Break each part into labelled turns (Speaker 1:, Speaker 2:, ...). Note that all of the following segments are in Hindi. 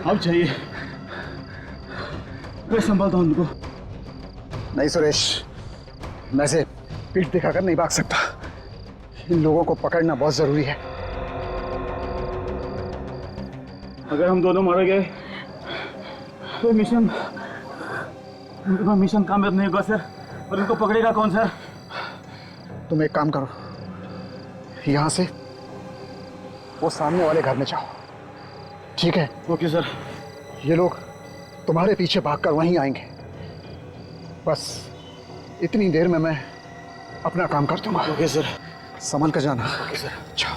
Speaker 1: अब चाहिए, मैं संभालता हूं उनको।
Speaker 2: नहीं सुरेश, मैं से पीठ दिखाकर नहीं भाग सकता। इन लोगों को पकड़ना बहुत जरूरी है।
Speaker 1: अगर हम दोनों मारे गए तो मिशन कामयाब नहीं होगा सर। और इनको पकड़ेगा कौन सर?
Speaker 2: तुम एक काम करो, यहां से वो सामने वाले घर में जाओ, ठीक है?
Speaker 1: Okay sir.
Speaker 2: ये लोग तुम्हारे पीछे भागकर वहीं आएंगे। बस इतनी देर में मैं अपना काम कर दूंगा।
Speaker 1: Okay sir.
Speaker 2: संभल कर जाना।
Speaker 1: Okay sir.
Speaker 2: जाओ।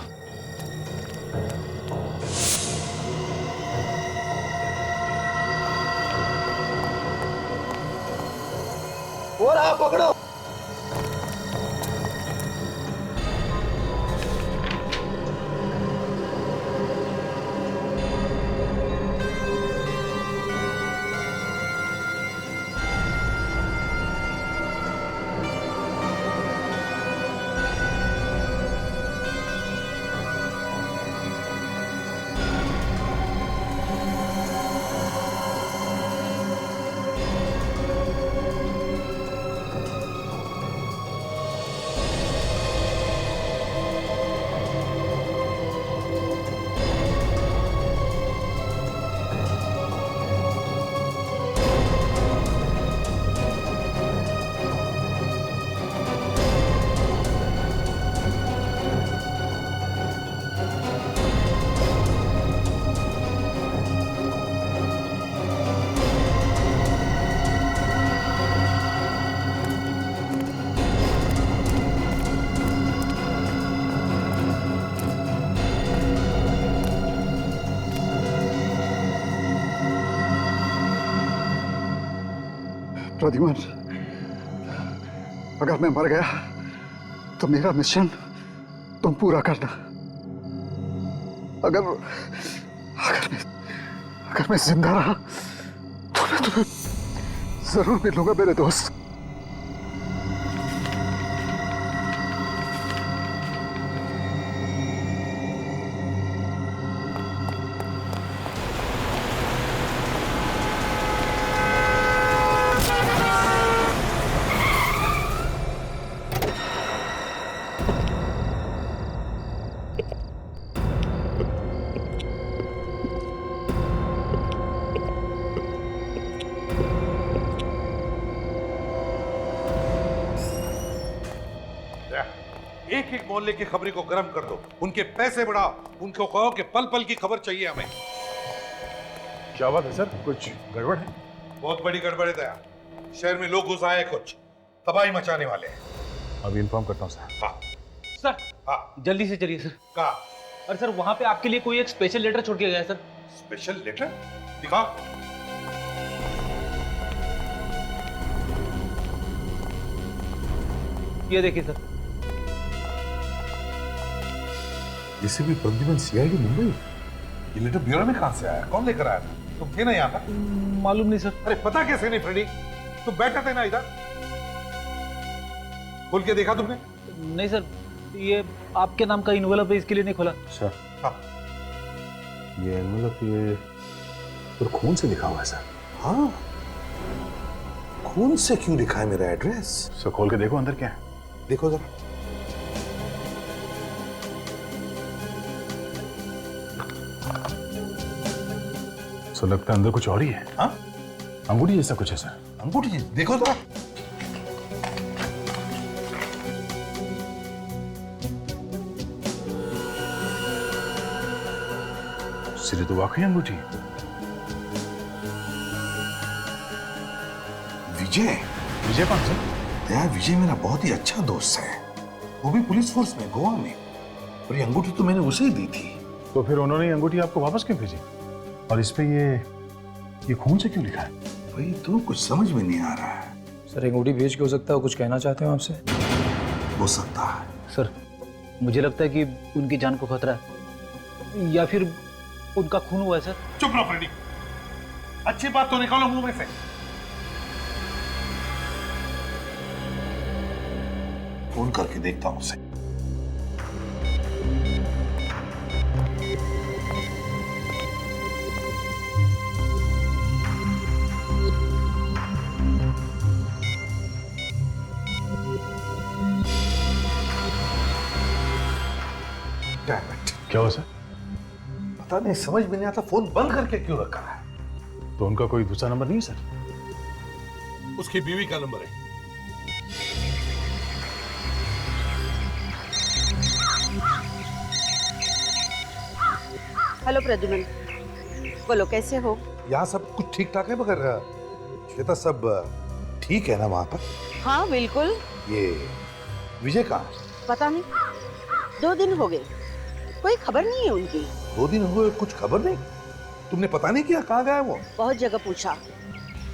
Speaker 2: और आप पकड़ो। प्रद्युम्न, अगर मैं मर गया तो मेरा मिशन तुम पूरा करना। अगर मैं जिंदा रहा तो मैं तुम्हें जरूर मिलूंगा मेरे दोस्त।
Speaker 3: एक एक मोहल्ले की खबरें को गर्म कर दो, उनके पैसे बढ़ाओ, उनको कहो कि पल पल की खबर चाहिए हमें।
Speaker 4: क्या बात है सर, कुछ गड़बड़ है?
Speaker 3: बहुत बड़ी गड़बड़ है दया। शहर में लोग घुस आए, कुछ तबाही मचाने वाले हैं।
Speaker 4: अभी इन्फॉर्म करता हूँ सर।
Speaker 3: हाँ
Speaker 1: सर।
Speaker 3: हाँ
Speaker 1: जल्दी से चलिए सर।
Speaker 3: कहा?
Speaker 1: अरे सर, वहां पे आपके लिए कोई एक स्पेशल लेटर छोड़ के गया है सर।
Speaker 3: Special letter? दिखाओ।
Speaker 1: ये देखिए सर।
Speaker 3: इसे भी प्रद्युम्न सीआईडी मुंबई। ये लेटर ब्यूरो में कहां से आया? कौन लेकर आया था? तुम थे ना यहाँ पर?
Speaker 1: मालूम नहीं सर।
Speaker 3: अरे पता कैसे नहीं फ्रेडी? तुम बैठे थे ना इधर। खोल के देखा तुमने?
Speaker 1: नहीं सर, ये आपके नाम का इन्वेलप है, इसके लिए नहीं खोला
Speaker 4: सर।
Speaker 3: हाँ।
Speaker 4: ये एनवेलप ये पर खून से लिखा हुआ है सर।
Speaker 3: हाँ, खून से क्यों लिखा है मेरा एड्रेस?
Speaker 4: सर खोल के देखो अंदर क्या है।
Speaker 3: देखो जरा।
Speaker 4: सर लगता है अंदर कुछ और ही है।
Speaker 3: हाँ
Speaker 4: अंगूठी जैसा कुछ है सर।
Speaker 3: अंगूठी देखो तो।
Speaker 4: सिरे तो वाकई अंगूठी है।
Speaker 3: विजय।
Speaker 4: विजय कौन सर?
Speaker 3: यार विजय मेरा बहुत ही अच्छा दोस्त है, वो भी पुलिस फोर्स में गोवा में, और ये अंगूठी तो मैंने उसे ही दी थी।
Speaker 4: तो फिर उन्होंने ये अंगूठी आपको वापस क्यों भेजी? और इस पे ये खून से क्यों लिखा है?
Speaker 3: भाई तो कुछ समझ में नहीं आ रहा है।
Speaker 5: सर अंगूठी बेच के हो सकता है, कुछ कहना चाहते हो आपसे?
Speaker 3: हो सकता है।
Speaker 6: सर मुझे लगता है कि उनकी जान को खतरा है, या फिर उनका खून हुआ है सर।
Speaker 3: चुप रहो फ्रेडी, अच्छी बात तो निकालो मुंह में से। फोन करके देखता हूं उसे।
Speaker 4: क्या हुआ सर?
Speaker 3: पता नहीं, समझ में नहीं आता फोन बंद करके क्यों रखा है।
Speaker 4: तो उनका कोई दूसरा नंबर नहीं सर?
Speaker 3: उसकी बीवी का नंबर है।
Speaker 7: हेलो प्रद्युमन, बोलो कैसे हो?
Speaker 3: यहाँ सब कुछ ठीक ठाक है, मगर श्वेता सब ठीक है ना वहां पर?
Speaker 7: हाँ बिल्कुल।
Speaker 3: ये विजय कहाँ?
Speaker 7: पता नहीं, 2 दिन हो गए, कोई खबर नहीं है उनकी।
Speaker 3: 2 दिन हुए, कुछ खबर नहीं? तुमने पता नहीं किया कहाँ गया वो?
Speaker 7: बहुत जगह पूछा,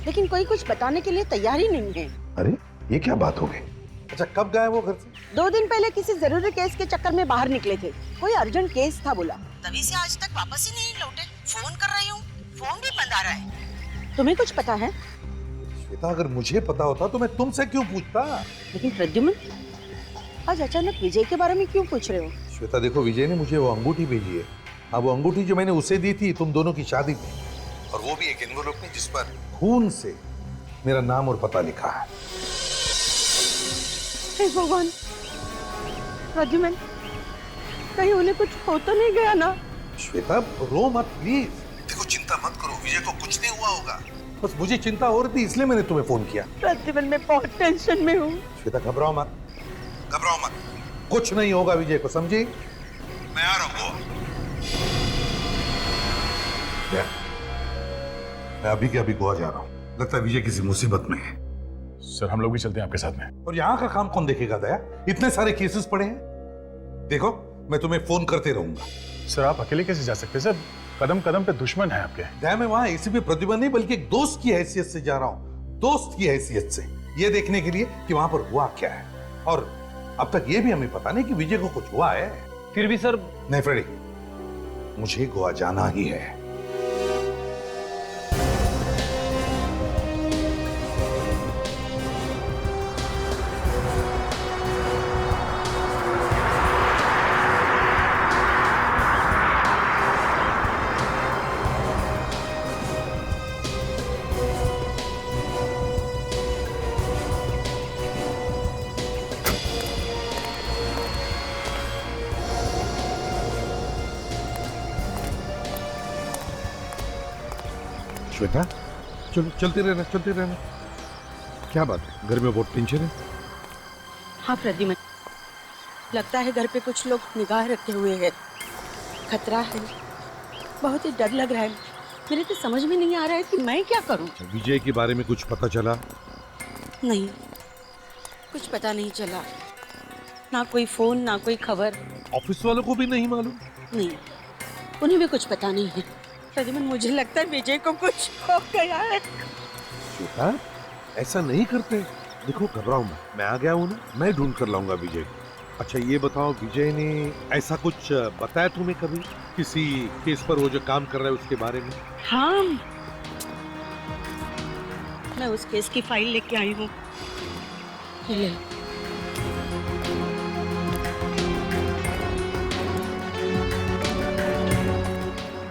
Speaker 7: लेकिन कोई कुछ बताने के लिए तैयार ही नहीं है।
Speaker 3: अरे ये क्या बात हो गई? अच्छा कब गए वो घर से?
Speaker 7: 2 दिन पहले किसी जरूरी केस के चक्कर में बाहर निकले थे, कोई अर्जेंट केस था बोला, तभी से आज तक वापस ही नहीं लौटे। फोन कर रही हूँ, फोन भी बंद आ रहा है। तुम्हें कुछ पता है?
Speaker 3: श्वेता अगर मुझे पता होता तो मैं तुमसे क्यों पूछता?
Speaker 7: लेकिन प्रद्युमन, आज अचानक विजय के बारे में क्यों पूछ रहे हो?
Speaker 3: श्वेता देखो, विजय ने मुझे वो अंगूठी भेजी है। हाँ वो अंगूठी जो मैंने उसे दी थी तुम दोनों की शादी में, और वो भी एक एनवेलप में जिस पर खून से मेरा नाम और पता लिखा है।
Speaker 7: हे भगवान, प्रद्युमन कहीं उन्हें कुछ हो तो नहीं गया ना?
Speaker 3: श्वेता रो मत प्लीज। देखो चिंता मत करो, विजय को कुछ नहीं हुआ होगा। बस मुझे चिंता हो रही थी इसलिए मैंने तुम्हें फोन किया।
Speaker 7: प्रद्युमन मैं बहुत टेंशन में हूँ।
Speaker 3: श्वेता घबराओ मत, घबराओ मत, कुछ नहीं होगा विजय को, समझी? मैं आ रहा हूँ। मैं अभी के अभी गोवा जा रहा हूँ, लगता है विजय किसी मुसीबत में है।
Speaker 4: सर हम लोग भी चलते हैं आपके साथ में।
Speaker 3: और यहाँ का काम कौन देखेगा दया? इतने सारे केसेस पड़े हैं। देखो मैं तुम्हें फोन करते रहूंगा।
Speaker 4: सर आप अकेले कैसे जा सकते हैं सर? कदम कदम पे दुश्मन है आपके।
Speaker 3: दया मैं वहां इसी पे प्रतिबंध नहीं बल्कि एक दोस्त की हैसियत से जा रहा हूँ, दोस्त की हैसियत से, ये देखने के लिए कि वहां पर हुआ क्या है। और अब तक ये भी हमें पता नहीं कि विजय को कुछ हुआ है।
Speaker 6: फिर भी सर।
Speaker 3: नहीं फ्रेडी, मुझे गोवा जाना ही है।
Speaker 8: श्वेता चलो, चलते रहना, चलते रहना। क्या बात है, घर में बहुत टेंशन है?
Speaker 7: हाँ प्रद्युमन, लगता है घर पे कुछ लोग निगाह रखे हुए हैं, खतरा है, बहुत ही डर लग रहा है। मेरे तो समझ में नहीं आ रहा है कि मैं क्या करूं।
Speaker 8: विजय के बारे में कुछ पता चला?
Speaker 7: नहीं, कुछ पता नहीं चला, ना कोई फोन ना कोई खबर।
Speaker 8: ऑफिस वालों को भी नहीं मालूम?
Speaker 7: नहीं, उन्हें भी कुछ पता नहीं है। प्रद्युमन मुझे लगता है विजय को कुछ हो गया है।
Speaker 8: श्वेता ऐसा नहीं करते, देखो घबराओ मत, मैं आ गया हूँ ना, मैं ढूंढ कर लाऊंगा विजय को। अच्छा ये बताओ, विजय ने ऐसा कुछ बताया तुम्हें कभी किसी केस पर वो जो काम कर रहा है उसके बारे में?
Speaker 7: हाँ, मैं उस केस की फाइल लेके आई हूँ। ले।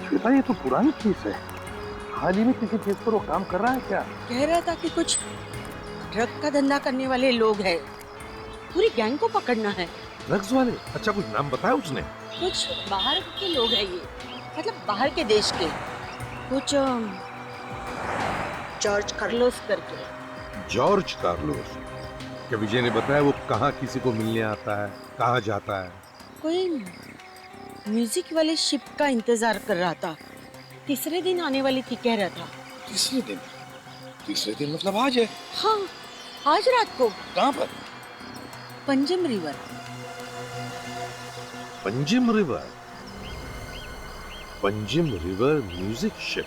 Speaker 3: श्वेता ये तो पुरानी केस है, हाल ही में किसी केस पर वो काम कर रहा है क्या?
Speaker 7: कह रहा था कि कुछ ड्रग का धंधा करने वाले लोग हैं, पूरी गैंग को पकड़ना है।
Speaker 8: ड्रग्स वाले? अच्छा कुछ नाम बताया उसने?
Speaker 7: कुछ बाहर के लोग हैं ये, मतलब बाहर के देश के, कुछ जॉर्ज कार्लोस करके।
Speaker 8: George Carlos? क्या विजय ने बताया वो कहाँ किसी को मिलने आता है, कहाँ जाता है?
Speaker 7: कोई म्यूजिक वाले शिप का इंतजार कर रहा था, तीसरे दिन आने वाली थी कह रहा था।
Speaker 8: तीसरे दिन? तीसरे दिन मतलब आज है?
Speaker 7: हाँ, आज रात को।
Speaker 8: कहाँ पर?
Speaker 7: Panjim river.
Speaker 8: Panjim river? Panjim river music ship?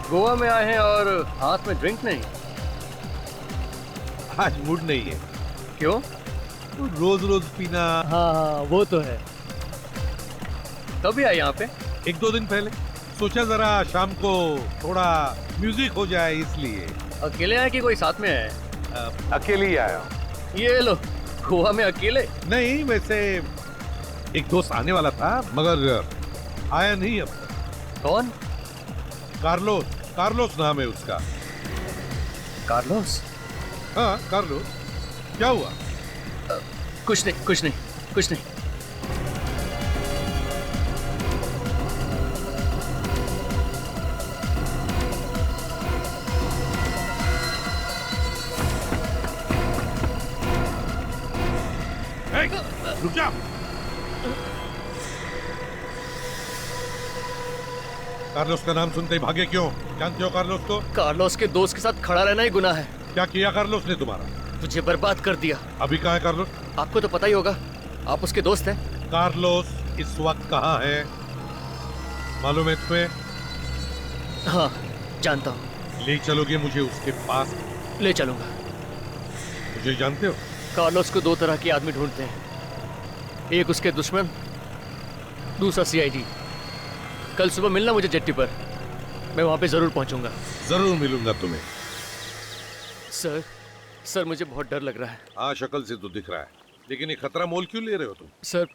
Speaker 6: Goa में आए हैं और हाथ में ड्रिंक नहीं?
Speaker 8: आज मूड नहीं है।
Speaker 6: क्यों?
Speaker 8: रोज रोज पीना।
Speaker 6: हाँ, वो तो है। कभी आए यहाँ पे?
Speaker 8: 1-2 दिन पहले सोचा जरा शाम को थोड़ा म्यूजिक हो जाए इसलिए।
Speaker 6: अकेले आए कि कोई साथ में है?
Speaker 8: अकेले ही आया।
Speaker 6: ये लो, गोवा में अकेले?
Speaker 8: नहीं, वैसे एक दोस्त आने वाला था मगर आया नहीं अब तक।
Speaker 6: कौन?
Speaker 8: कार्लोस। कार्लोस नाम है उसका।
Speaker 6: कार्लोस?
Speaker 8: हाँ, कार्लोस। क्या हुआ?
Speaker 6: कुछ नहीं, कुछ नहीं, कुछ नहीं।
Speaker 8: रुक जा। कार्लोस का नाम सुनते ही भागे क्यों? जानते हो कार्लोस को?
Speaker 6: कार्लोस के दोस्त के साथ खड़ा रहना ही गुनाह है।
Speaker 8: क्या किया कार्लोस ने तुम्हारा?
Speaker 6: तुझे बर्बाद कर दिया।
Speaker 8: अभी कहाँ है कार्लोस?
Speaker 6: आपको तो पता ही होगा, आप उसके दोस्त हैं।
Speaker 8: कार्लोस इस वक्त कहाँ है मालूम है तुम्हें?
Speaker 6: हाँ, जानता हूँ।
Speaker 8: ले चलोगे मुझे उसके पास?
Speaker 6: ले चलूंगा।
Speaker 8: मुझे जानते हो?
Speaker 6: कार्लोस को 2 तरह के आदमी ढूंढते हैं, एक उसके दुश्मन, दूसरा सीआईडी। कल सुबह मिलना मुझे जेट्टी पर, मैं वहां पे जरूर पहुंचूंगा।
Speaker 8: जरूर मिलूंगा तुम्हें।
Speaker 6: सर मुझे बहुत डर लग रहा है।
Speaker 8: हाँ, शक्ल से तो दिख रहा है, लेकिन ये खतरा मोल क्यों ले रहे हो तुम?
Speaker 6: सर,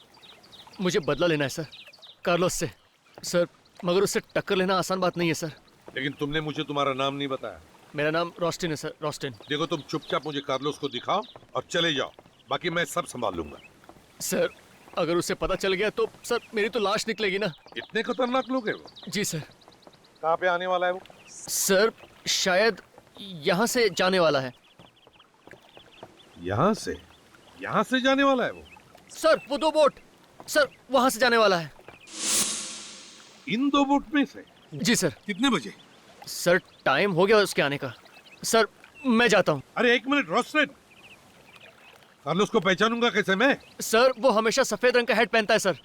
Speaker 6: मुझे बदला लेना है सर, कार्लोस से। सर, मगर उससे टक्कर लेना आसान बात नहीं है सर।
Speaker 8: लेकिन तुमने मुझे तुम्हारा नाम नहीं बताया।
Speaker 6: मेरा नाम रोस्टिन है सर, रोस्टिन।
Speaker 8: देखो, तुम चुपचाप मुझे कार्लोस को दिखाओ और चले जाओ, बाकी मैं सब संभाल लूंगा।
Speaker 6: सर, अगर उसे पता चल गया तो सर मेरी तो लाश निकलेगी ना।
Speaker 8: इतने खतरनाक लोग हैं वो?
Speaker 6: जी सर।
Speaker 8: कहाँ पे आने वाला है वो?
Speaker 6: सर, शायद यहाँ से जाने वाला है।
Speaker 8: यहाँ से? यहाँ से जाने वाला है वो?
Speaker 6: सर, वो 2 बोट, सर वहां से जाने वाला है।
Speaker 8: इन 2 बोट में से?
Speaker 6: जी सर।
Speaker 8: कितने बजे?
Speaker 6: सर, टाइम हो गया उसके आने का। सर, मैं जाता हूँ।
Speaker 8: अरे 1 मिनट रोस्टेन, कार्लोस को पहचानूंगा कैसे मैं?
Speaker 6: सर, वो हमेशा सफेद रंग का हैट पहनता है सर।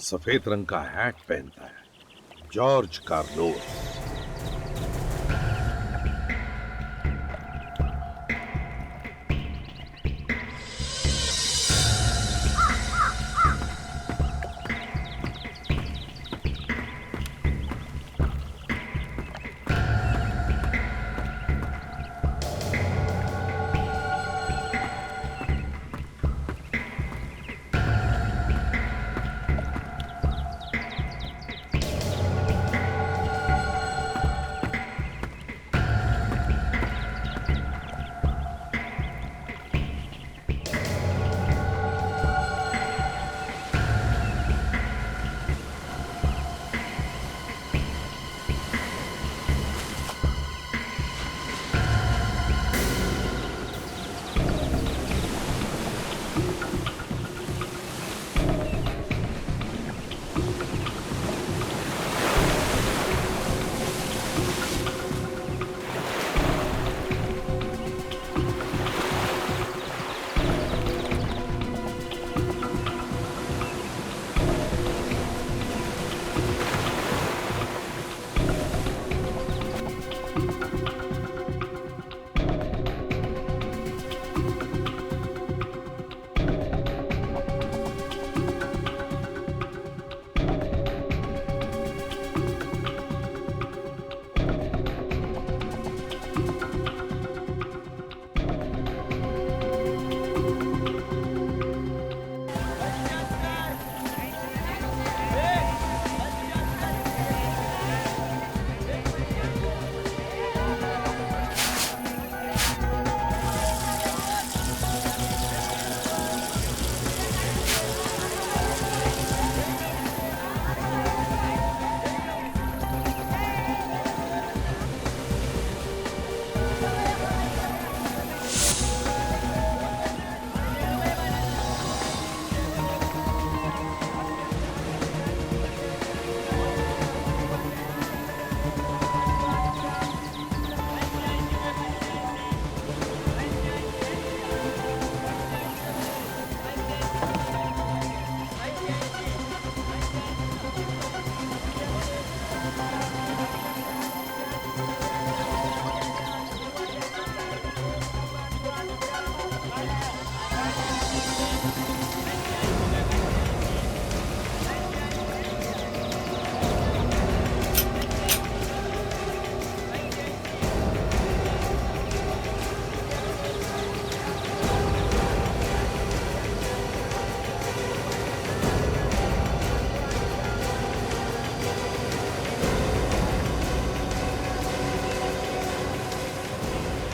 Speaker 8: सफेद रंग का हैट पहनता है? George Carlos.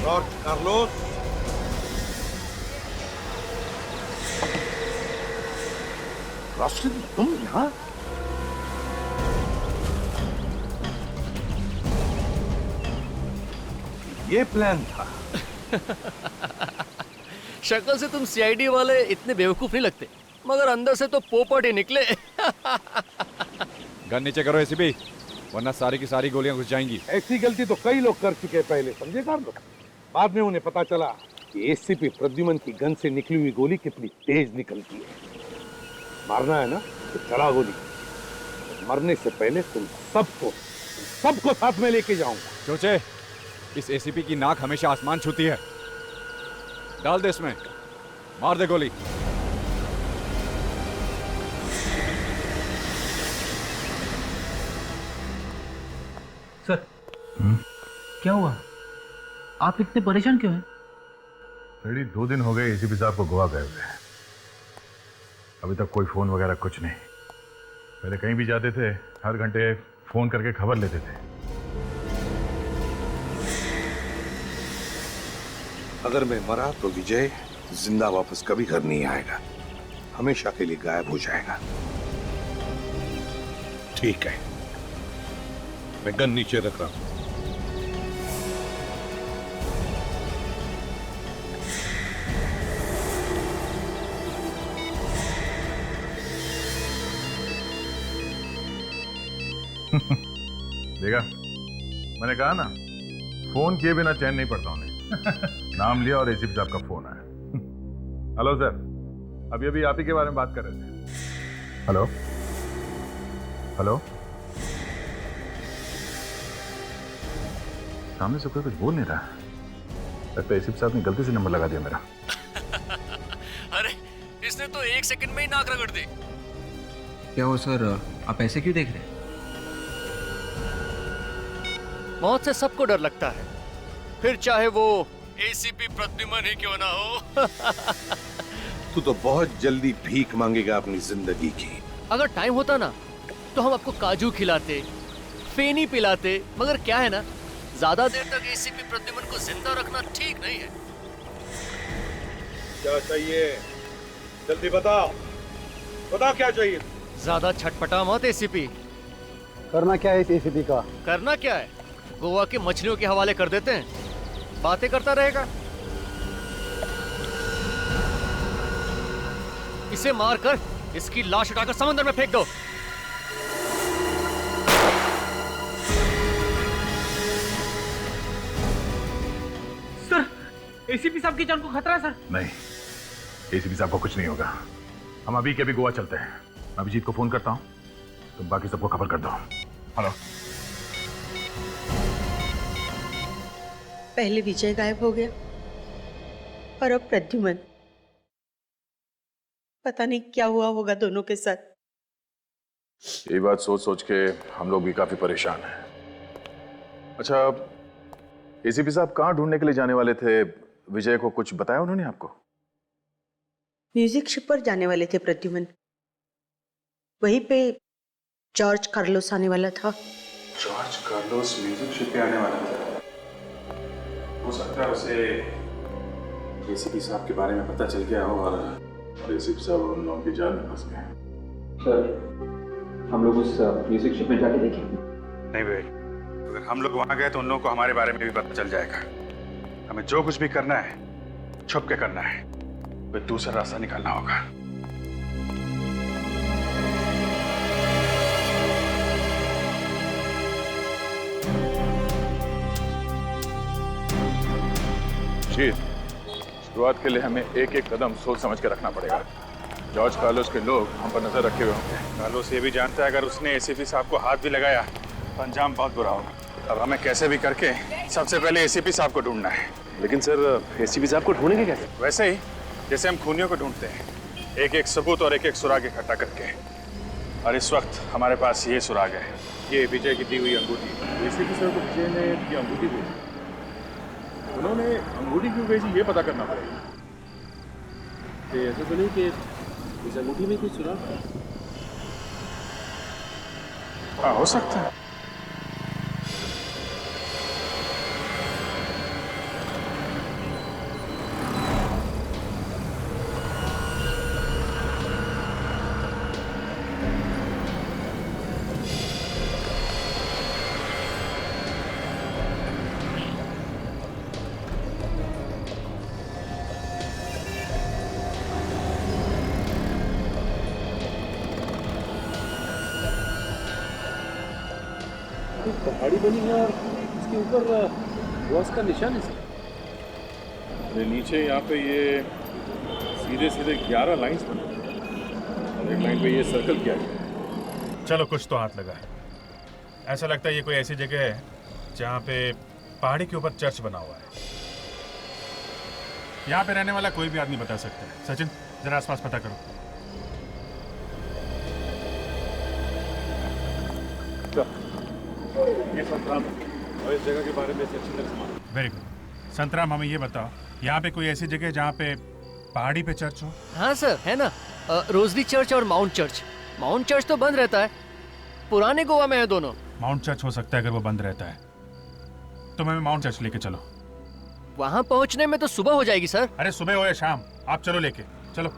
Speaker 8: जॉर्ज कार्लोस,
Speaker 2: रोशनी, तुम यहाँ?
Speaker 8: ये प्लान था।
Speaker 6: शक्ल से तुम सीआईडी वाले इतने बेवकूफ नहीं लगते, मगर अंदर से तो पोपट ही निकले।
Speaker 9: गन नीचे करो एसीपी, वरना सारी की सारी गोलियां घुस जाएंगी।
Speaker 8: ऐसी गलती तो कई लोग कर चुके हैं पहले, समझे कार्लोस? बाद में उन्हें पता चला कि एसीपी प्रद्युमन की गन से निकली हुई गोली कितनी तेज निकलती है। मारना है ना तो चला गोली। मरने से पहले तुम सबको साथ में लेके जाऊंगा।
Speaker 9: सोचे, इस एसीपी की नाक हमेशा आसमान छूती है। डाल दे इसमें, मार दे गोली।
Speaker 10: सर, क्या हुआ? आप इतने परेशान क्यों हैं?
Speaker 4: रेडी 2 दिन हो गए एसीपी साहब को गोवा गए हुए। अभी तक कोई फोन वगैरह कुछ नहीं। पहले कहीं भी जाते थे, हर घंटे फोन करके खबर लेते थे।
Speaker 8: अगर मैं मरा तो विजय जिंदा वापस कभी घर नहीं आएगा, हमेशा के लिए गायब हो जाएगा। ठीक है, मैं गन नीचे रख रहा हूं।
Speaker 4: देखा, मैंने कहा ना, फोन किए बिना चैन नहीं पड़ता उन्हें। नाम लिया और एसीपी साहब का फोन आया। हेलो सर, अभी अभी आप ही के बारे में बात कर रहे थे। हेलो हेलो, सामने से कोई कुछ बोल नहीं रहा। लगता है एसीपी साहब ने गलती से नंबर लगा दिया मेरा।
Speaker 6: अरे, इसने तो 1 सेकंड में ही नाक रगड़ दी।
Speaker 10: क्या हो सर, आप ऐसे क्यों देख रहे हैं?
Speaker 6: मौत से सबको डर लगता है, फिर चाहे वो एसीपी प्रद्युमन ही क्यों ना हो।
Speaker 8: तू तो बहुत जल्दी भीख मांगेगा अपनी जिंदगी की।
Speaker 6: अगर टाइम होता ना तो हम आपको काजू खिलाते, फेनी पिलाते, मगर क्या है ना, ज्यादा देर तक एसीपी प्रद्युमन को जिंदा रखना ठीक नहीं है।
Speaker 8: क्या चाहिए? जल्दी बताओ, बता क्या चाहिए?
Speaker 6: ज्यादा छटपटा मत एसीपी।
Speaker 2: करना क्या है इस एसीपी का?
Speaker 6: करना क्या है, गोवा के मछलियों के हवाले कर देते हैं, बातें करता रहेगा। इसे मारकर इसकी लाश उठाकर समंदर में फेंक दो।
Speaker 1: सर, एसीपी साहब की जान को खतरा है सर।
Speaker 4: नहीं, एसीपी साहब को कुछ नहीं होगा। हम अभी के अभी गोवा चलते हैं। मैं अभिजीत को फोन करता हूँ, तुम बाकी सबको खबर कर दो। हेलो।
Speaker 7: पहले विजय गायब हो गया और अब प्रद्युमन। पता नहीं क्या हुआ होगा दोनों के साथ।
Speaker 4: ये बात सोच सोच के हम लोग भी काफी परेशान हैं। अच्छा, एसीपी साहब कहाँ ढूंढने के लिए जाने वाले थे? विजय को कुछ बताया उन्होंने आपको?
Speaker 7: म्यूजिक शिप पर जाने वाले थे प्रद्युमन। वहीं पे जॉर्ज कार्लोस आने वाला था।
Speaker 4: जॉर्ज कार्लोस म्यूजिक शिप पे आने वाला था। हो सकता है उसे एसीपी साहब के बारे में पता चल गया हो और एसीपी साहब उन लोगों की जाल में फंस गए।
Speaker 10: सर, हम लोग उस म्यूजिक शिप में जाके देखें?
Speaker 11: नहीं भाई, अगर हम लोग वहां गए तो उन लोगों को हमारे बारे में भी पता चल जाएगा। हमें जो कुछ भी करना है छुप के करना है, कोई दूसरा रास्ता निकालना होगा।
Speaker 4: जीत, शुरुआत के लिए हमें एक एक कदम सोच समझ के रखना पड़ेगा। जॉर्ज कार्लोस के लोग हम पर नजर रखे हुए होंगे।
Speaker 11: कार्लोस ये भी जानता है अगर उसने एसीपी साहब को हाथ भी लगाया तो अंजाम बहुत बुरा होगा। अब हमें कैसे भी करके सबसे पहले एसीपी साहब को ढूंढना है।
Speaker 10: लेकिन सर, एसीपी साहब को ढूंढेंगे कैसे?
Speaker 11: वैसे ही जैसे हम खूनियों को ढूंढते हैं, एक एक सबूत और एक एक सुराग इकट्ठा करके। और इस वक्त हमारे पास ये सुराग है, ये विजय की दी हुई अंगूठी।
Speaker 4: एसीपी साहब को विजय ने ये अंगूठी दी। उन्होंने अंगूठी क्यों भेजी ये पता करना पड़ेगा।
Speaker 1: ऐसा तो नहीं कि इस अंगूठी में कुछ सुराग है?
Speaker 11: हाँ, हो सकता है।
Speaker 1: पहाड़ी बनी है और इसके ऊपर बॉस का निशान है सर।
Speaker 4: नीचे यहाँ पे ये सीधे सीधे 11 लाइंस बने और एक लाइन पे ये सर्कल किया गया।
Speaker 11: चलो, कुछ तो हाथ लगा है। ऐसा लगता है ये कोई ऐसी जगह है जहाँ पे पहाड़ी के ऊपर चर्च बना हुआ है। यहाँ पे रहने वाला कोई भी आदमी बता सकता है। सचिन, जरा आसपास पता करो।
Speaker 4: ये संतराम और इस जगह के बारे में अच्छी तरह से।
Speaker 11: Very good. संतराम, हमें ये बताओ, यहाँ पे कोई ऐसी जगह है जहाँ पे पहाड़ी पे चर्च हो?
Speaker 6: हाँ सर, है ना। रोजली चर्च और माउंट चर्च। माउंट चर्च तो बंद रहता है, पुराने गोवा में है दोनों।
Speaker 11: माउंट चर्च हो सकता है अगर वो बंद रहता है तो हमें माउंट चर्च लेके चलो।
Speaker 6: वहां पहुंचने में तो सुबह हो जाएगी सर।
Speaker 11: अरे सुबह हो या शाम, आप चलो लेके चलो।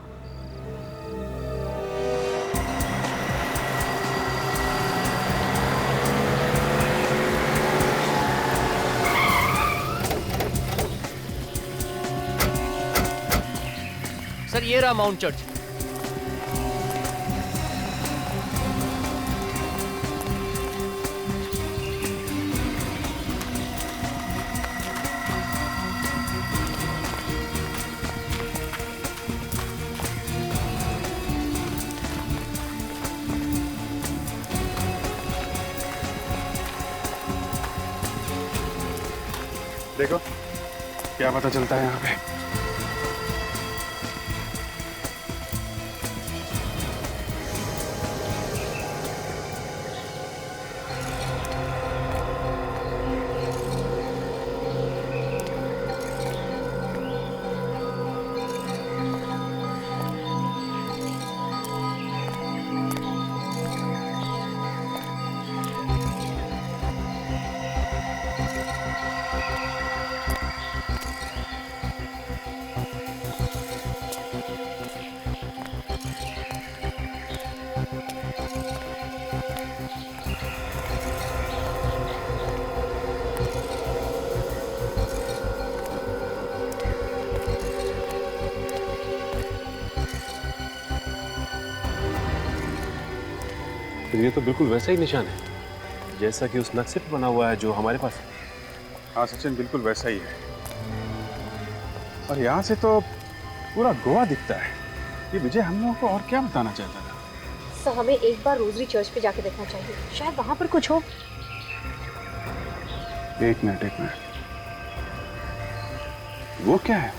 Speaker 6: सर, ये रहा माउंट चर्च।
Speaker 11: देखो क्या पता चलता है यहाँ पे।
Speaker 1: फिर ये तो बिल्कुल वैसा ही निशान है जैसा कि उस नक्शे पे बना हुआ है जो हमारे पास है।
Speaker 11: हाँ सचिन, बिल्कुल वैसा ही है। और यहाँ से तो पूरा गोवा दिखता है। ये विजय हम लोगों को और क्या बताना चाहता था?
Speaker 12: सर, हमें एक बार रोजरी चर्च पे जाके देखना चाहिए, शायद वहां पर कुछ हो।
Speaker 11: एक मिनट। वो क्या है?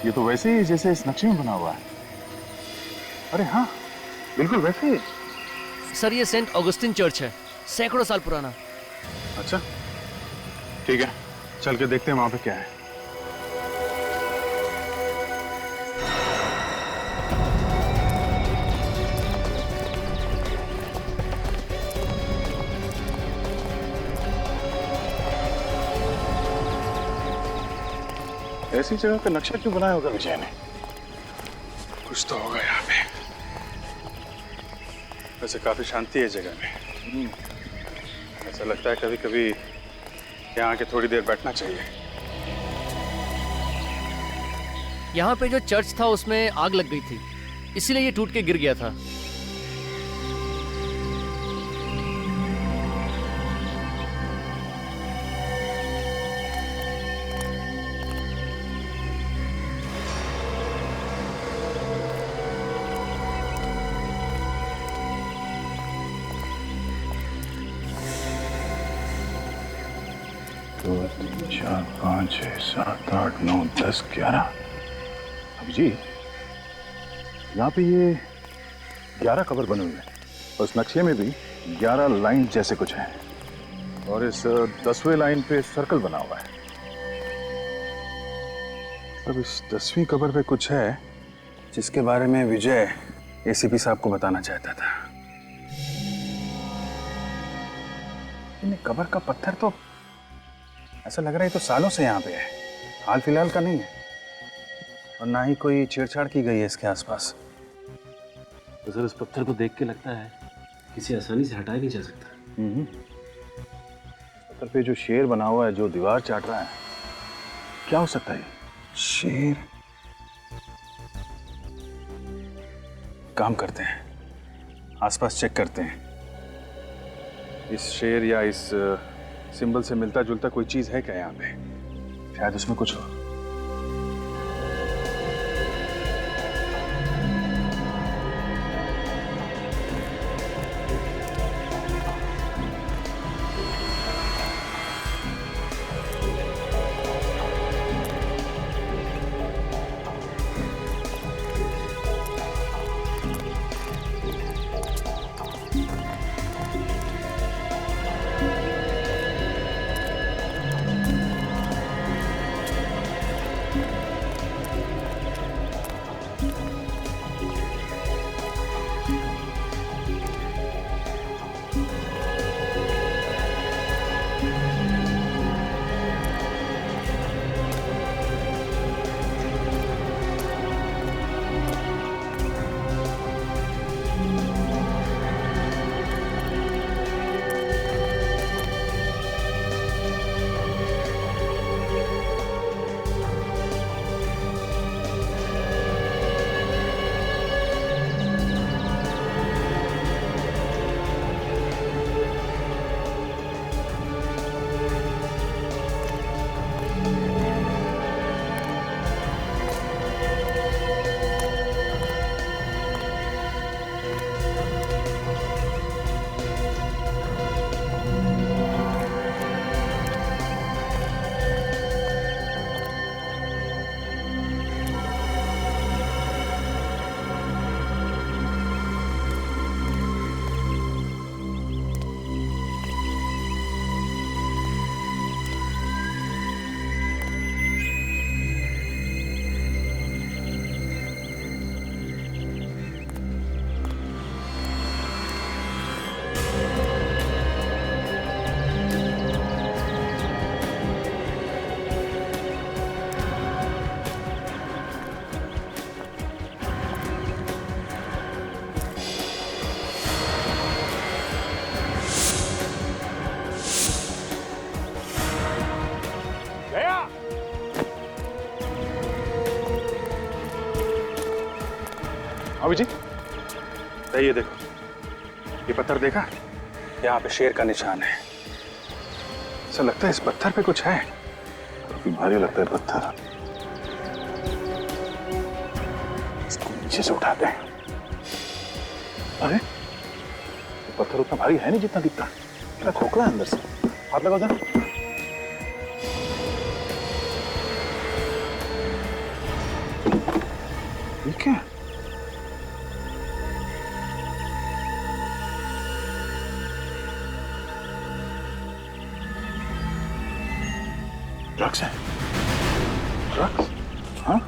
Speaker 11: ये तो वैसे ही जैसे इस नक्शे में बना हुआ है। अरे हाँ, बिल्कुल वैसे ही।
Speaker 6: सर ये सेंट ऑगस्टिन चर्च है, सैकड़ों साल पुराना।
Speaker 11: अच्छा ठीक है, चल के देखते हैं वहां पे क्या है। ऐसी जगह का नक्शा क्यों बनाया होगा विजय ने? कुछ तो होगा यहाँ पे। वैसे काफी शांति है जगह में। ऐसा लगता है कभी कभी यहाँ आके थोड़ी देर बैठना चाहिए।
Speaker 6: यहाँ पे जो चर्च था उसमें आग लग गई थी, इसीलिए ये टूट के गिर गया था।
Speaker 11: दो, तीन, चार, 5, 6, 7, 8, 9, 10, 11। अभी जी यहाँ पे ये 11 कबर बने हुए हैं। उस नक्शे में भी 11 लाइन जैसे कुछ हैं और इस 10वें लाइन पे सर्कल बना हुआ है। अब इस 10वीं कबर पे कुछ है जिसके बारे में विजय एसीपी साहब को बताना चाहता था। इन कबर का पत्थर तो ऐसा लग रहा है तो सालों से यहाँ पे है, हाल फिलहाल का नहीं है। और ना ही कोई छेड़छाड़ की गई है इसके आसपास।
Speaker 1: तो सर इस पत्थर को देख के लगता है किसी आसानी से हटाया नहीं जा सकता।
Speaker 11: पत्थर पे जो शेर बना हुआ है जो दीवार चाट रहा है, क्या हो सकता है? शेर। काम करते हैं, आसपास चेक करते हैं। इस शेर या इस सिंबल से मिलता जुलता कोई चीज है क्या यहाँ पे? शायद उसमें कुछ हो। हाँ जी, ये देखो, ये पत्थर देखा? यहाँ पे शेर का निशान है। ऐसा लगता है इस पत्थर पे कुछ है। काफी भारी लगता है पत्थर। इसको नीचे से उठाते हैं। अरे ये पत्थर उतना भारी है नहीं जितना दिखता। क्या खोखला है अंदर से। हाथ लगाओ जरा। ठीक है, ड्रग्स है। ड्रग्स? हाँ,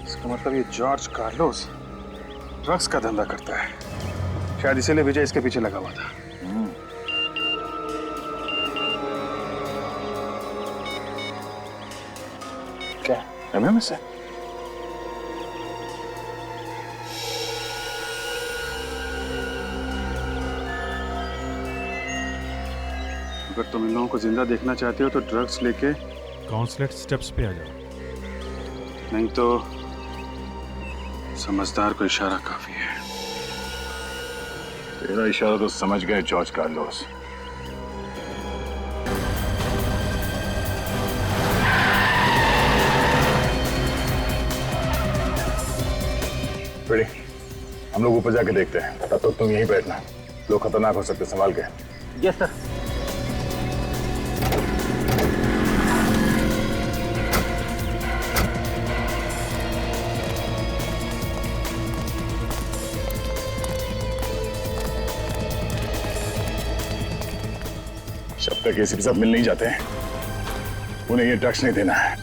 Speaker 11: इसका मतलब ये जॉर्ज कार्लोस ड्रग्स का धंधा करता है। शायद इसीलिए विजय इसके पीछे लगा हुआ था। क्या एमएमएस है? अगर तुम इन लोगों को जिंदा देखना चाहते हो तो ड्रग्स लेके
Speaker 13: काउंसलेट स्टेप्स पे आ जाओ।
Speaker 11: नहीं तो समझदार को इशारा काफी है। तेरा इशारा तो समझ गए जॉर्ज कार्लोस। रेडी, हम लोग ऊपर जाके देखते हैं। तब तक तुम यहीं बैठना, लोग खतरनाक हो सकते, संभाल के।
Speaker 1: Yes sir.
Speaker 11: जब तक एसीपी साहब मिल नहीं जाते उन्हें ये ड्रग्स नहीं देना है।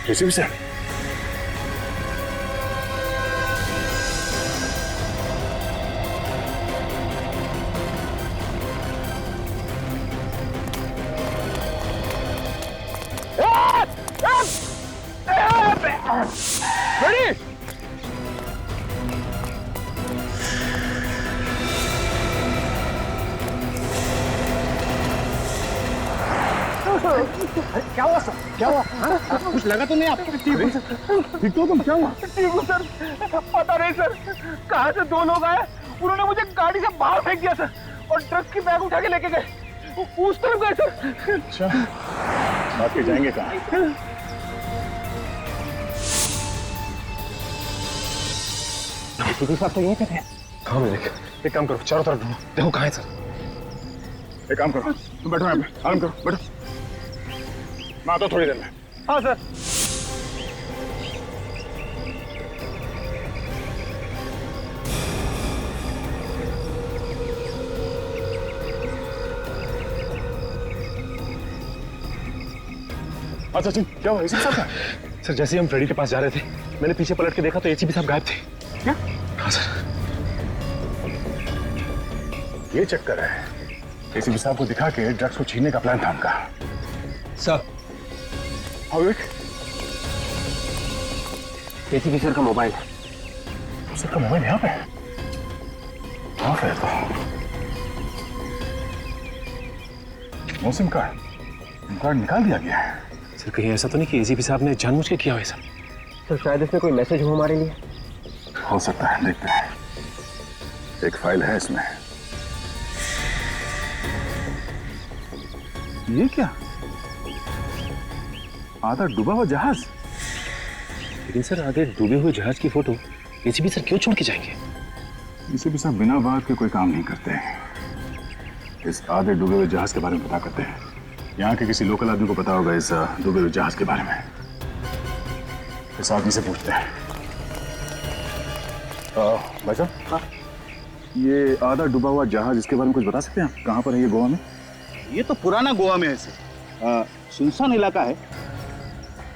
Speaker 11: एसीपी साहब,
Speaker 1: क्या हुआ सर? क्या हुआ? कुछ लगा तो नहीं आपको? ठीक तो तुम? क्या हुआ?
Speaker 14: ठीक हूँ सर। पता नहीं सर कहाँ से दो लोग आए, उन्होंने मुझे गाड़ी से बाहर फेंक दिया सर और ड्रग्स की बैग उठा के लेके गए। उस तरफ गए सर।
Speaker 11: अच्छा, बात के जाएंगे कहाँ?
Speaker 1: साहब तो यहीं पे थे।
Speaker 11: हाँ विवेक, एक काम करो, चारों तरफ ढूंढो, देखो कहाँ है सर। एक काम करो, तुम बैठो यहाँ पे, आराम करो, बैठो। मैं आता हूँ थोड़ी देर में।
Speaker 14: हाँ सर।
Speaker 11: अच्छा सचिन, क्या हुआ? एसीपी साहब का?
Speaker 15: सर जैसे ही हम फ्रेडी के पास जा रहे थे, मैंने पीछे पलट के देखा तो एसीपी साहब गायब थे।
Speaker 11: क्या?
Speaker 15: हाँ सर।
Speaker 11: ये चक्कर है, एसीपी साहब को दिखा के ड्रग्स को छीनने का प्लान था उनका।
Speaker 15: सर।
Speaker 11: हाँ विवेक,
Speaker 15: एसीपी सर का मोबाइल है।
Speaker 11: सर का मोबाइल यहाँ पे? हाँ फिर तो मौसम कार्ड निकाल दिया गया है।
Speaker 15: सर कहीं ऐसा तो नहीं कि एसीपी साहब ने जानबूझ के किया हो ऐसा? सर शायद इसमें कोई मैसेज हो हमारे लिए।
Speaker 11: हो सकता है, देखते हैं। एक फाइल है इसमें। ये क्या? आधा डूबा हुआ जहाज।
Speaker 15: लेकिन सर आगे डूबे हुए जहाज की फोटो एसीपी सर क्यों छोड़ के जाएंगे?
Speaker 11: एसीपी साहब बिना बात के कोई काम नहीं करते। इस आधे डूबे हुए जहाज के बारे में पता करते हैं। यहाँ के किसी लोकल आदमी को पता होगा इस डूबे हुए जहाज के बारे में। इस आदमी से पूछते हैं। भाई साहब, हाँ? ये आधा डूबा हुआ जहाज, इसके बारे में कुछ बता सकते हैं आप? कहाँ पर है ये गोवा में?
Speaker 2: ये तो पुराना गोवा में है सर। सुनसान इलाका है।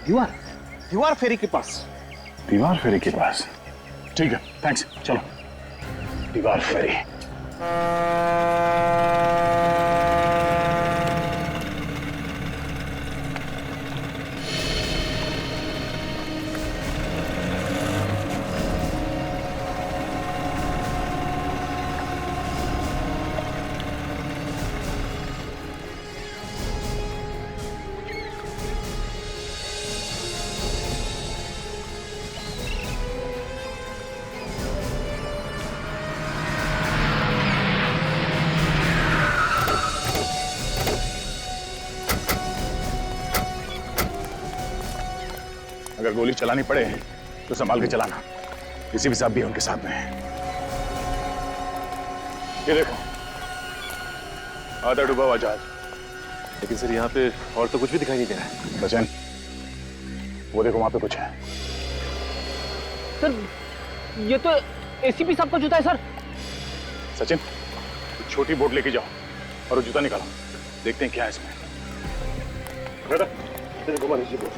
Speaker 2: दीवार फेरी के पास।
Speaker 11: दीवार फेरी के पास? ठीक है, थैंक्स, चलो। दीवार फेरी। अगर गोली चलानी पड़े तो संभाल के चलाना। एसीपी साहब भी उनके साथ में हैं। ये देखो, आधा डूबा हुआ जहाज।
Speaker 16: लेकिन सर यहाँ पे और तो कुछ भी दिखाई नहीं दे रहा है।
Speaker 11: सचिन, वो देखो वहां पे कुछ है।
Speaker 14: सर ये तो एसीपी साहब का जूता है सर।
Speaker 11: सचिन, छोटी बोट लेके जाओ और वो जूता निकालो, देखते हैं क्या है इसमें। घुमा लीजिए बोट।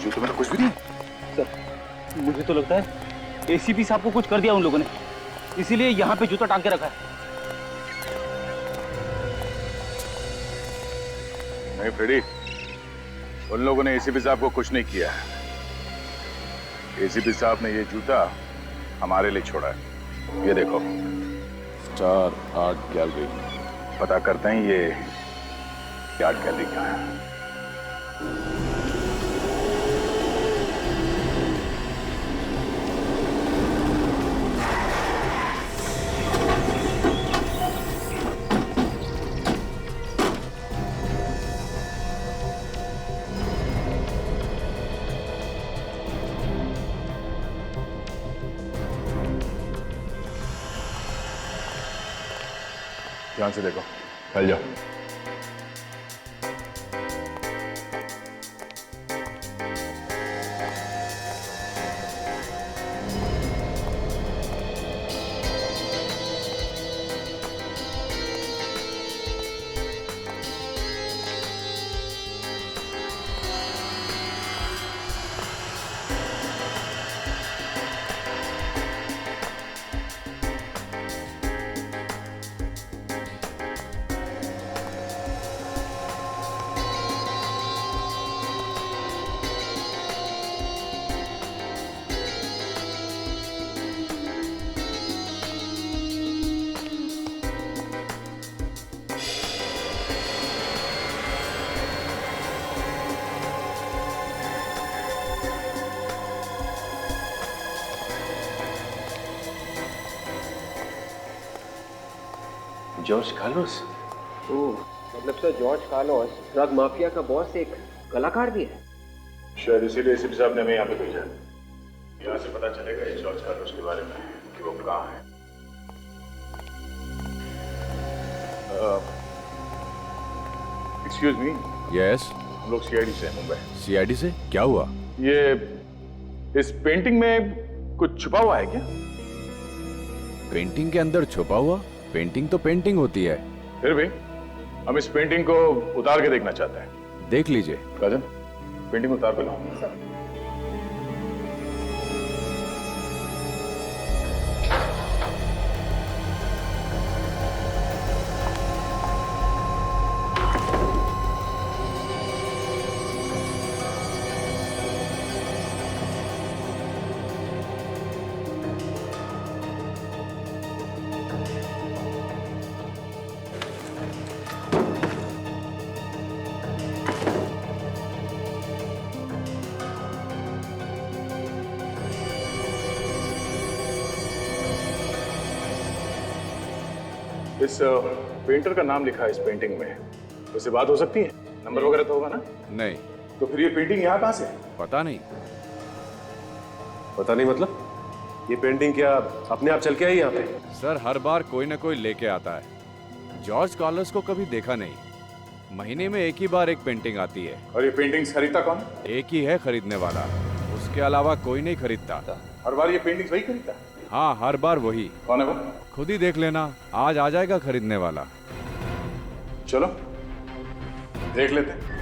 Speaker 16: जूते में तो कुछ भी नहीं।
Speaker 14: सर मुझे तो लगता है एसीपी साहब को कुछ कर दिया उन लोगों ने, इसीलिए यहाँ पे जूता टांग के रखा है।
Speaker 11: नहीं फ्रेडी, उन लोगों ने एसीपी साहब को कुछ नहीं किया है। एसीपी साहब ने ये जूता हमारे लिए छोड़ा है। ये देखो, स्टार आर्ट गैलरी। पता करते हैं ये आर्ट गैलरी क्या है। ध्यान से देखो, फैल जाओ।
Speaker 16: George Carlos?
Speaker 15: ओह, मतलब sir George Carlos drug mafia का बॉस एक कलाकार भी है।
Speaker 11: शायद इसीलिए एसीपी साहब ने हमें यहाँ पे भेजा। यहाँ से पता चलेगा इस जॉर्ज कार्लोस के बारे में कि वो कहाँ है। Excuse me.
Speaker 4: यस,
Speaker 11: हम लोग सीआईडी से हैं, मुंबई।
Speaker 4: सीआईडी से? क्या हुआ?
Speaker 11: ये इस पेंटिंग में कुछ छुपा हुआ है क्या?
Speaker 4: पेंटिंग के अंदर छुपा हुआ? पेंटिंग तो पेंटिंग होती है।
Speaker 11: फिर भी हम इस पेंटिंग को उतार के देखना चाहते हैं।
Speaker 4: देख लीजिए।
Speaker 11: राजन, पेंटिंग उतार के लाओ। इस पेंटर का नाम लिखा है इस पेंटिंग में, उससे बात हो सकती है? नंबर वगैरह तो होगा ना?
Speaker 4: नहीं।
Speaker 11: तो फिर ये पेंटिंग यहाँ कहाँ से है?
Speaker 4: पता नहीं।
Speaker 16: पता नहीं मतलब? ये पेंटिंग क्या अपने आप चल के आई यहाँ पे?
Speaker 4: सर हर बार कोई ना कोई लेके आता है। जॉर्ज कार्लोस को कभी देखा नहीं। महीने में एक ही बार एक पेंटिंग आती है।
Speaker 11: और ये पेंटिंग्स खरीदता कौन?
Speaker 4: एक ही है खरीदने वाला, उसके अलावा कोई नहीं खरीदता।
Speaker 11: हर बार ये पेंटिंग्स वही खरीदता?
Speaker 9: हाँ, हर बार वही।
Speaker 4: कौन है वो?
Speaker 9: खुद ही देख लेना, आज आ जाएगा खरीदने वाला।
Speaker 4: चलो देख लेते हैं।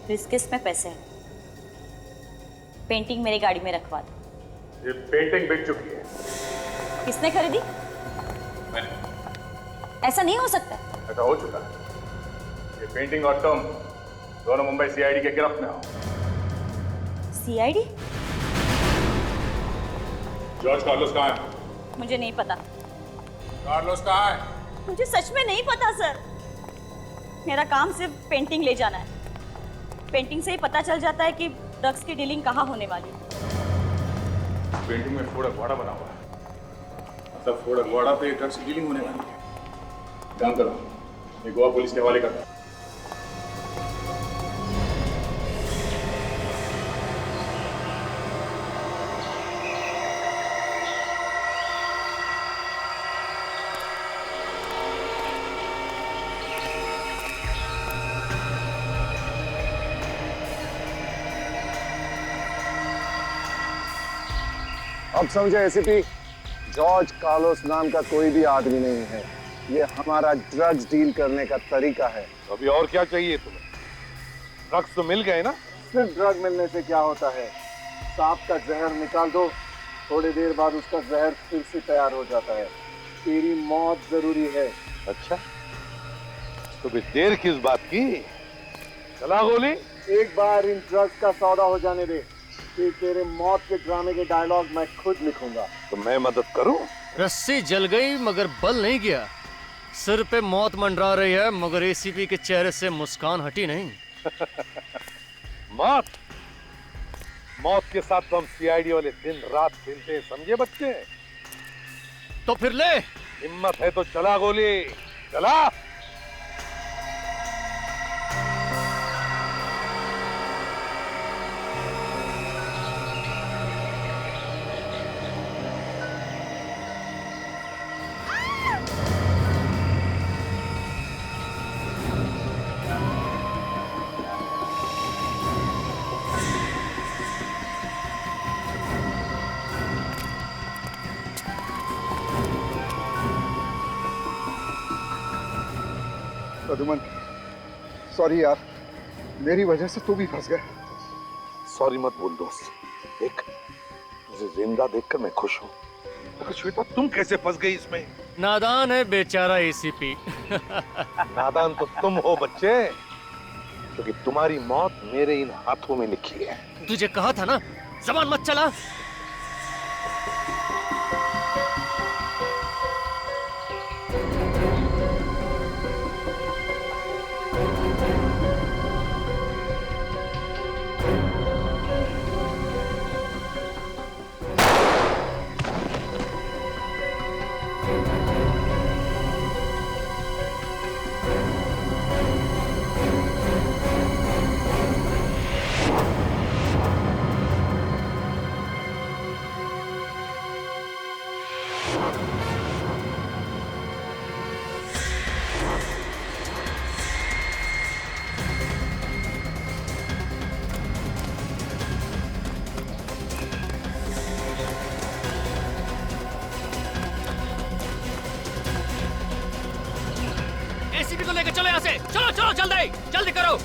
Speaker 17: ब्रिस्किस में पैसे हैं। पेंटिंग मेरी गाड़ी में रखवा दो।
Speaker 4: ये पेंटिंग बिक चुकी है।
Speaker 17: किसने खरीदी?
Speaker 4: मैंने।
Speaker 17: ऐसा नहीं हो सकता।
Speaker 4: ऐसा हो चुका है। ये पेंटिंग और तुम दोनों मुंबई सीआईडी के गिरफ्त में हो।
Speaker 17: सीआईडी?
Speaker 4: जॉर्ज कार्लोस कहाँ है?
Speaker 17: मुझे नहीं पता।
Speaker 4: कार्लोस कहाँ है?
Speaker 17: मुझे सच में नहीं पता सर। मेरा काम सिर्फ पेंटिंग ले जाना है। पेंटिंग से ही पता चल जाता है कि ड्रग्स की डीलिंग कहाँ होने वाली है।
Speaker 4: पेंटिंग में फोड़ा घोड़ा बना हुआ है। मतलब फोड़ा घोड़ा पे ड्रग्स की डीलिंग होने वाली है। काम करो, ये गोवा पुलिस के हवाले करता।
Speaker 2: अब समझे एसीपी, जॉर्ज कार्लोस नाम का कोई भी आदमी नहीं है। ये हमारा ड्रग्स डील करने का तरीका है।
Speaker 8: अभी और क्या चाहिए तुम्हें? ड्रग्स तो मिल गए ना?
Speaker 2: सिर्फ ड्रग मिलने से क्या होता है? सांप का जहर निकाल दो, थोड़ी देर बाद उसका जहर फिर से तैयार हो जाता है। तेरी मौत जरूरी है।
Speaker 8: अच्छा, तो फिर देर किस बात की? चला गोली।
Speaker 2: एक बार इन ड्रग्स का सौदा हो जाने दे, फिर तेरे मौत के ड्रामे के डायलॉग मैं खुद लिखूंगा।
Speaker 8: तो मैं मदद करूं?
Speaker 6: रस्सी जल गई मगर बल नहीं गया। सिर पे मौत मंडरा रही है मगर एसीपी के चेहरे से मुस्कान हटी नहीं।
Speaker 8: मौत? मौत के साथ तो हम सीआईडी वाले दिन रात खेलते हैं, समझे बच्चे?
Speaker 6: तो फिर ले।
Speaker 8: हिम्मत है तो चला गोली, चला।
Speaker 2: प्रद्युमन, सॉरी यार, मेरी वजह से तू भी फंस गया।
Speaker 8: सॉरी मत बोल दोस्त। देख, तुझे जिंदा देखकर मैं खुश हूँ। मगर श्वेता, तुम कैसे फंस गई इसमें?
Speaker 6: नादान है बेचारा एसीपी।
Speaker 8: नादान तो तुम हो बच्चे, क्योंकि तुम्हारी मौत मेरे इन हाथों में लिखी है।
Speaker 6: तुझे कहा था ना, जबान मत चला। एसीपी को लेकर चलो यहाँ से। चलो चलो जल्दी जल्दी करो।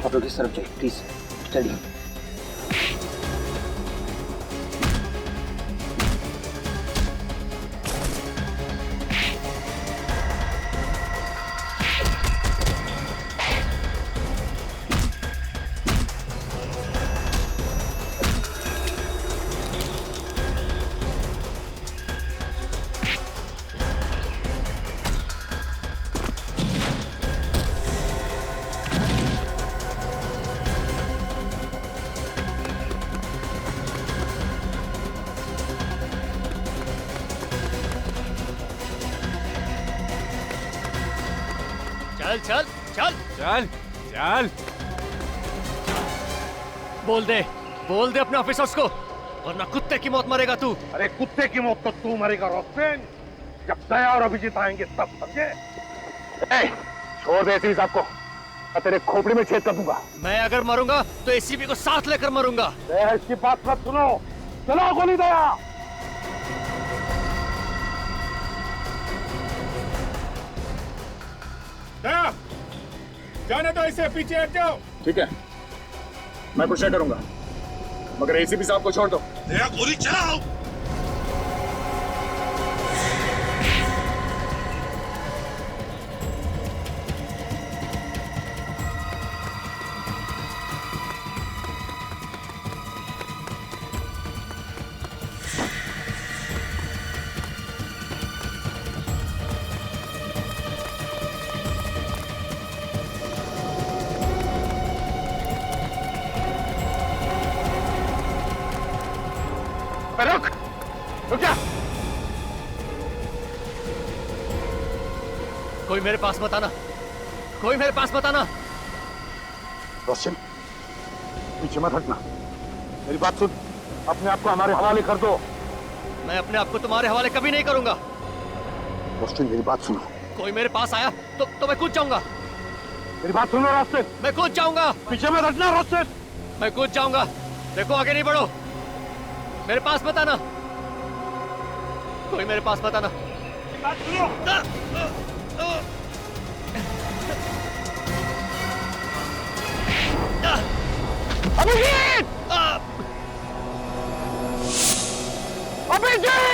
Speaker 10: आप लोग इस तरफ जाइए प्लीज, चलिए।
Speaker 6: चल चल चल
Speaker 9: चल चल।
Speaker 6: बोल दे अपने ऑफिसर्स को, वरना कुत्ते की मौत मरेगा तू।
Speaker 8: अरे कुत्ते की मौत तो तू मरेगा रोस्टेन, जब दया और अभिजीत आएंगे तब, समझे? छोड़ दे एसीपी साहब को, मैं तेरे खोपड़ी में छेद कर दूंगा।
Speaker 6: मैं अगर मरूंगा तो एसीपी को साथ लेकर मरूंगा।
Speaker 8: इसकी बात मत सुनो, चलो गोली दया।
Speaker 11: दया, जाने दो इसे, पीछे हट जाओ।
Speaker 9: ठीक है, मैं कुछ नहीं करूंगा, मगर एसीपी साहब को छोड़ दो।
Speaker 3: दया गोली चलाओ।
Speaker 8: रुक जा।
Speaker 6: कोई मेरे पास मत आना, कोई मेरे पास मत आना।
Speaker 8: रोशन, पीछे मत हटना, मेरी बात सुन, अपने आप को हमारे हवाले कर दो।
Speaker 6: मैं अपने आप को तुम्हारे हवाले कभी नहीं करूंगा।
Speaker 8: रोशन, मेरी बात सुनो।
Speaker 6: कोई मेरे पास आया तो मैं कूद जाऊंगा।
Speaker 8: मेरी बात सुनो रोशन।
Speaker 6: मैं कूद जाऊंगा।
Speaker 8: पीछे मत हटना रोशन।
Speaker 6: मैं कूद जाऊंगा। देखो आगे नहीं बढ़ो, मेरे पास मत आना, कोई मेरे पास मत आना।
Speaker 8: बात सुनो। अभिजीत! अभिजीत!